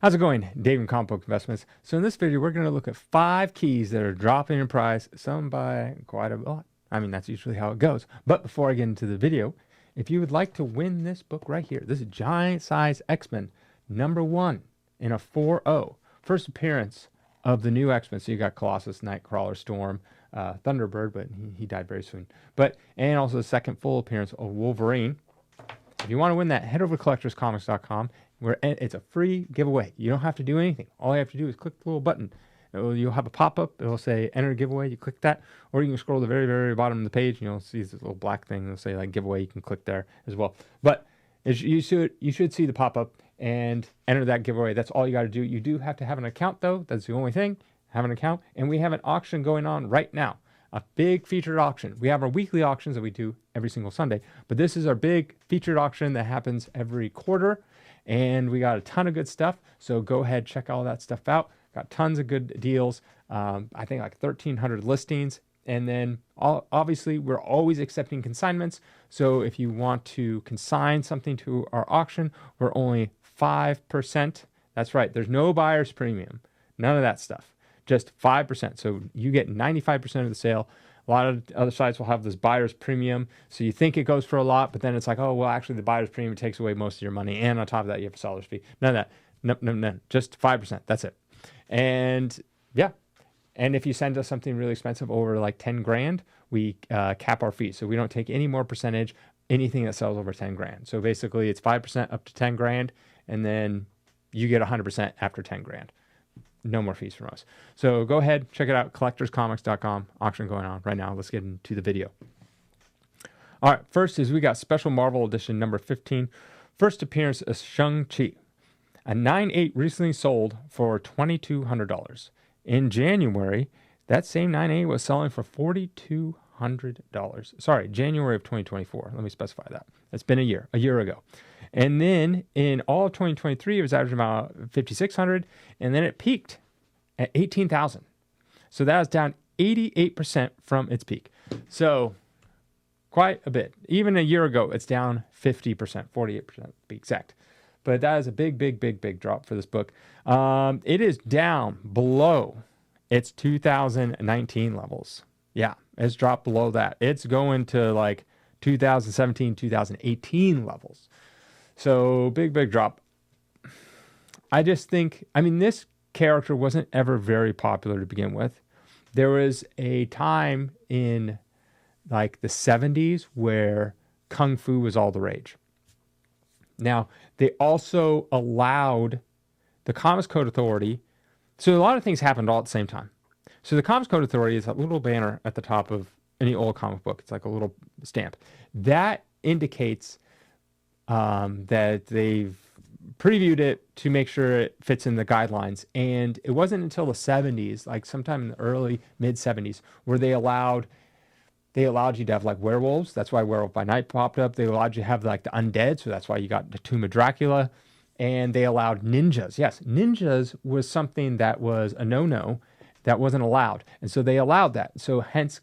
How's it going? Dave from Comic Book Investments. So in this video, we're going to look at 5 keys that are dropping in price, some by quite a lot. I mean, that's usually how it goes. But before I get into the video, if you would like to win this book right here, this is Giant Size X-Men, #1 in a 4.0. First appearance of the new X-Men. So you got Colossus, Nightcrawler, Storm, Thunderbird, but he died very soon. And also the second full appearance of Wolverine. If you want to win that, head over to collectorscomics.com. Where it's a free giveaway. You don't have to do anything. All you have to do is click the little button. You'll have a pop-up. It'll say enter giveaway. You click that, or you can scroll to the very, very bottom of the page, and you'll see this little black thing. It'll say like giveaway. You can click there as well. But you should see the pop-up and enter that giveaway. That's all you got to do. You do have to have an account though. That's the only thing. Have an account, and we have an auction going on right now. A big featured auction. We have our weekly auctions that we do every single Sunday, but this is our big featured auction that happens every quarter. And we got a ton of good stuff. So go ahead, check all that stuff out. Got tons of good deals. I think like 1,300 listings. And then obviously we're always accepting consignments. So if you want to consign something to our auction, we're only 5%. That's right. There's no buyer's premium. None of that stuff. Just 5%. So you get 95% of the sale. A lot of other sites will have this buyer's premium. So you think it goes for a lot, but then it's like, oh, well, actually the buyer's premium takes away most of your money. And on top of that, you have a seller's fee. None of that. No. Just 5%. That's it. And yeah. And if you send us something really expensive over like 10 grand, we cap our fees. So we don't take any more percentage, anything that sells over 10 grand. So basically it's 5% up to 10 grand. And then you get 100% after 10 grand. No more fees from us. So go ahead, check it out, collectorscomics.com. Auction going on right now. Let's get into the video. All right, first is we got Special Marvel Edition number 15. First appearance is Shang-Chi. A 9.8 recently sold for $2,200. In January, that same 9.8 was selling for $4,200. Sorry, January of 2024. Let me specify that. It's been a year ago. And then in all of 2023, it was averaging about 5,600, and then it peaked at 18,000. So that was down 88% from its peak. So quite a bit. Even a year ago, it's down 50%, 48% to be exact. But that is a big drop for this book. It is down below its 2019 levels. Yeah, it's dropped below that. It's going to like 2017, 2018 levels. So big drop. I just think, I mean, this character wasn't ever very popular to begin with. There was a time in like the 70s where Kung Fu was all the rage. Now, they also allowed the Comics Code Authority. So a lot of things happened all at the same time. So the Comics Code Authority is a little banner at the top of any old comic book. It's like a little stamp. That indicates that they've previewed it to make sure it fits in the guidelines. And it wasn't until the 70s, like sometime in the early mid 70s, where they allowed you to have like werewolves. That's why Werewolf by Night popped up. They allowed you to have like the undead. So that's why you got the Tomb of Dracula. And they allowed ninjas. Yes, ninjas was something that was a no-no, that wasn't allowed. And so they allowed that. So hence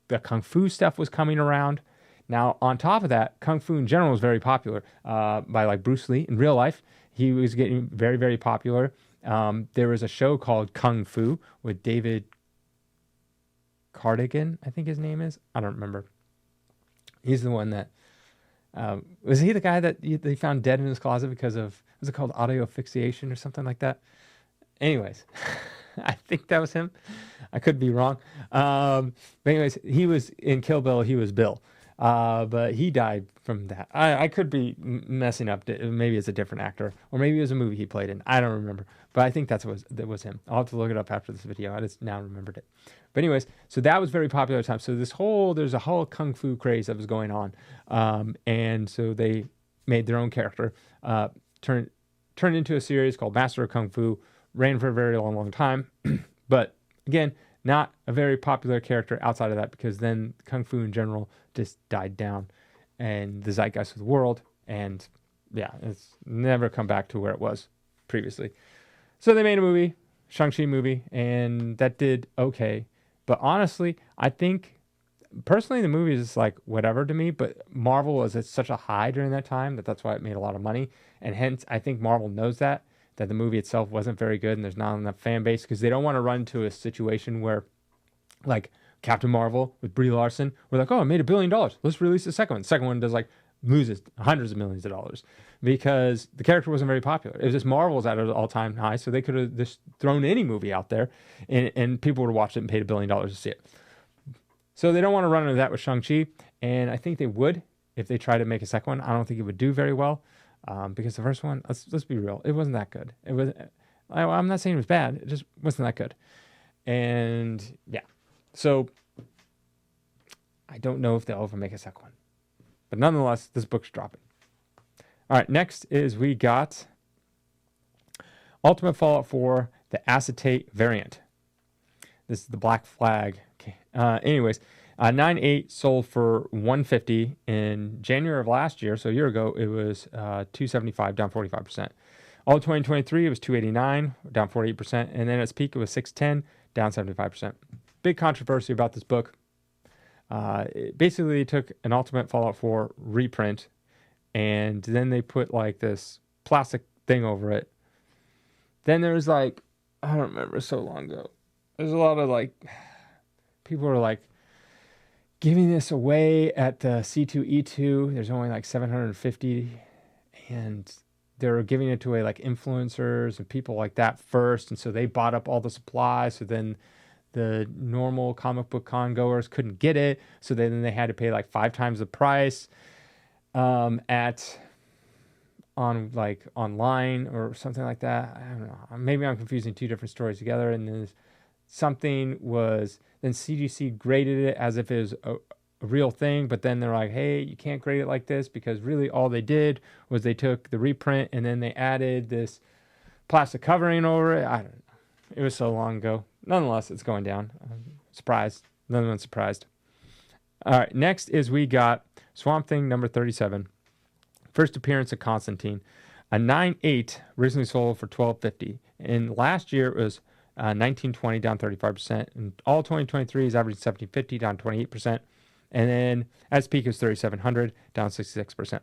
the Kung Fu stuff was coming around. Now, on top of that, Kung Fu in general was very popular by like Bruce Lee in real life. He was getting very, very popular. There was a show called Kung Fu with David Cardigan, I think his name is. I don't remember. He's the one that, was he the guy that they found dead in his closet because of, was it called audio asphyxiation or something like that? Anyways, I think that was him. I could be wrong. But anyways, he was in Kill Bill. He was Bill. But he died from that. I could be messing up. Maybe it's a different actor, or maybe it was a movie he played in. I don't remember, but I think that was him. I'll have to look it up after this video. I just now remembered it. But anyways, so that was very popular at the time. So there's a whole Kung Fu craze that was going on. And so they made their own character, turned into a series called Master of Kung Fu, ran for a very long time. But again, not a very popular character outside of that, because then Kung Fu in general just died down and the zeitgeist of the world. And yeah, it's never come back to where it was previously. So they made a movie, Shang-Chi movie, and that did okay. But honestly, I think personally the movie is like whatever to me, but Marvel was at such a high during that time that's why it made a lot of money. And hence, I think Marvel knows that that the movie itself wasn't very good and there's not enough fan base, because they don't want to run into a situation where, like Captain Marvel with Brie Larson, we're like, oh, it made $1 billion. Let's release the second one. The second one does like loses hundreds of millions of dollars because the character wasn't very popular. It was just Marvel's at an all-time high, so they could have just thrown any movie out there and people would have watched it and paid $1 billion to see it. So they don't want to run into that with Shang-Chi, and I think they would if they tried to make a second one. I don't think it would do very well because the first one, let's be real, it wasn't that good. It was. I'm not saying it was bad. It just wasn't that good. And yeah, so I don't know if they'll ever make a second one. But nonetheless, this book's dropping. All right, next is we got Ultimate Fallout 4, the acetate variant. This is the Black Flag. Okay. Anyways, 9.8 sold for $150 in January of last year. So a year ago, it was $275, down 45%. All of 2023, it was $289, down 48%. And then at its peak, it was $610, down 75%. Big controversy about this book. Basically, they took an Ultimate Fallout 4 reprint, and then they put like this plastic thing over it. Then there's like, I don't remember, so long ago. There's a lot of like, people were like giving this away at the C2E2. There's only like 750, and they were giving it to like influencers and people like that first. And so they bought up all the supplies. So then the normal comic book con goers couldn't get it, so then they had to pay like 5 times the price on like online or something like that. I don't know. Maybe I'm confusing two different stories together. And then then CGC graded it as if it was a real thing, but then they're like, hey, you can't grade it like this, because really all they did was they took the reprint and then they added this plastic covering over it. I don't know. It was so long ago. Nonetheless, it's going down. Surprised. No one's surprised. All right, next is we got Swamp Thing number 37. First appearance of Constantine. A 9.8 originally sold for $12.50. And last year it was $19.20, down 35%. And all 2023 is averaging $17.50, down 28%. And then at its peak it was $3,700, down 66%.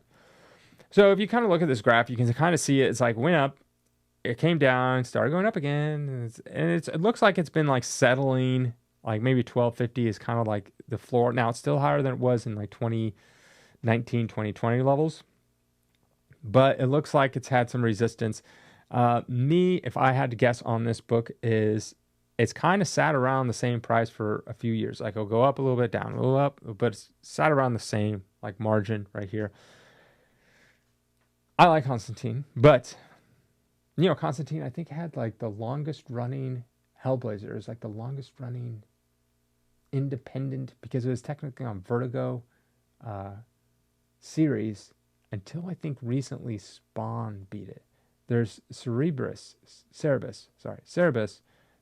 So if you kind of look at this graph, you can kind of see it. It's like went up, it came down, started going up again, and it looks like it's been like settling, like maybe 1250 is kind of like the floor. Now it's still higher than it was in like 2019, 2020 levels, but it looks like it's had some resistance. If I had to guess on this book, is it's kind of sat around the same price for a few years. Like it'll go up a little bit, down a little up, but it's sat around the same like margin right here. I like Constantine, but you know, Constantine, I think, had like the longest running Hellblazer. It was like the longest running independent, because it was technically on Vertigo series until I think recently Spawn beat it. There's Cerebus,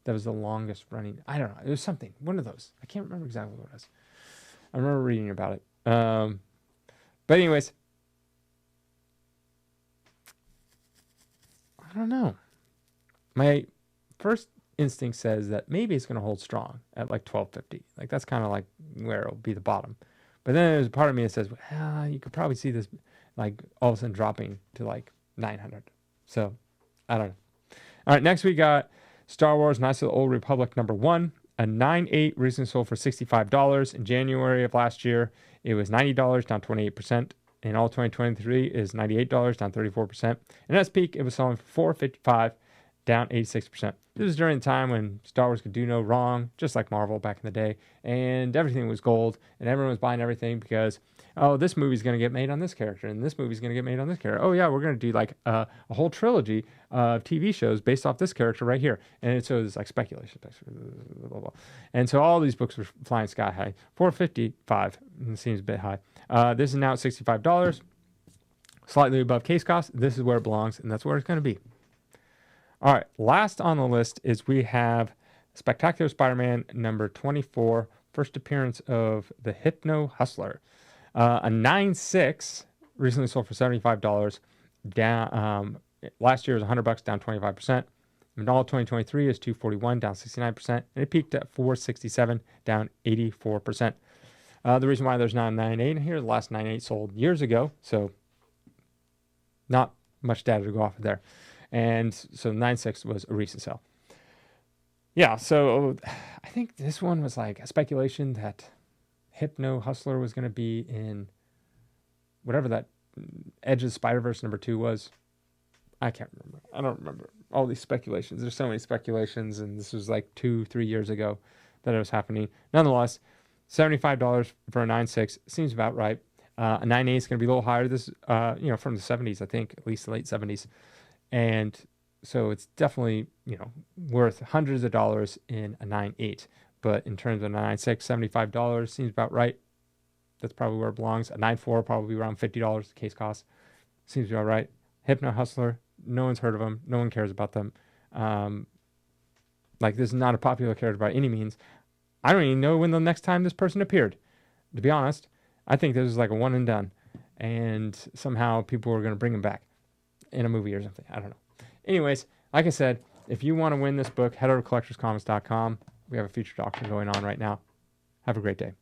that was the longest running. I don't know. It was something, one of those. I can't remember exactly what it was. I remember reading about it. But anyways, I don't know. My first instinct says that maybe it's going to hold strong at like 1250. Like that's kind of like where it'll be the bottom. But then there's a part of me that says, well, you could probably see this like all of a sudden dropping to like 900. So I don't know. All right, next we got Star Wars Knights of the Old Republic number 1. A 9.8 recently sold for $65. In January of last year, it was $90, down 28%. And all 2023 is $98, down 34%. And at its peak, it was selling for $455, down 86%. This was during the time when Star Wars could do no wrong, just like Marvel back in the day. And everything was gold, and everyone was buying everything because, oh, this movie's going to get made on this character, and this movie's going to get made on this character. Oh, yeah, we're going to do like a whole trilogy of TV shows based off this character right here. And so it's like speculation. Blah, blah, blah. And so all these books were flying sky high. $455 seems a bit high. This is now at $65, slightly above case cost. This is where it belongs, and that's where it's going to be. All right, last on the list is we have Spectacular Spider-Man number 24, first appearance of the Hypno Hustler. A 9.6 recently sold for $75. Down last year was $100, down 25%. And all 2023 is $241, down 69%. And it peaked at $467, down 84%. The reason why there's not a 9.8 here, the last 9.8 sold years ago, so not much data to go off of there. And so 9.6 was a recent sale. Yeah, so I think this one was like a speculation that Hypno Hustler was going to be in whatever that Edge of the Spider-Verse #2 was. I can't remember. I don't remember all these speculations. There's so many speculations, and this was like 2-3 years ago that it was happening. Nonetheless, $75 for a 9.6 seems about right. A 9.8 is going to be a little higher. This, from the 70s, I think, at least the late 70s, and so it's definitely worth hundreds of dollars in a 9.8. But in terms of a 9.6, $75 seems about right. That's probably where it belongs. A 9.4 probably around $50 the case cost. Seems about right. Hypno Hustler, no one's heard of them. No one cares about them. This is not a popular character by any means. I don't even know when the next time this person appeared. To be honest, I think this is like a one and done. And somehow people are going to bring him back in a movie or something. I don't know. Anyways, like I said, if you want to win this book, head over to collectorscomics.com. We have a featured auction going on right now. Have a great day.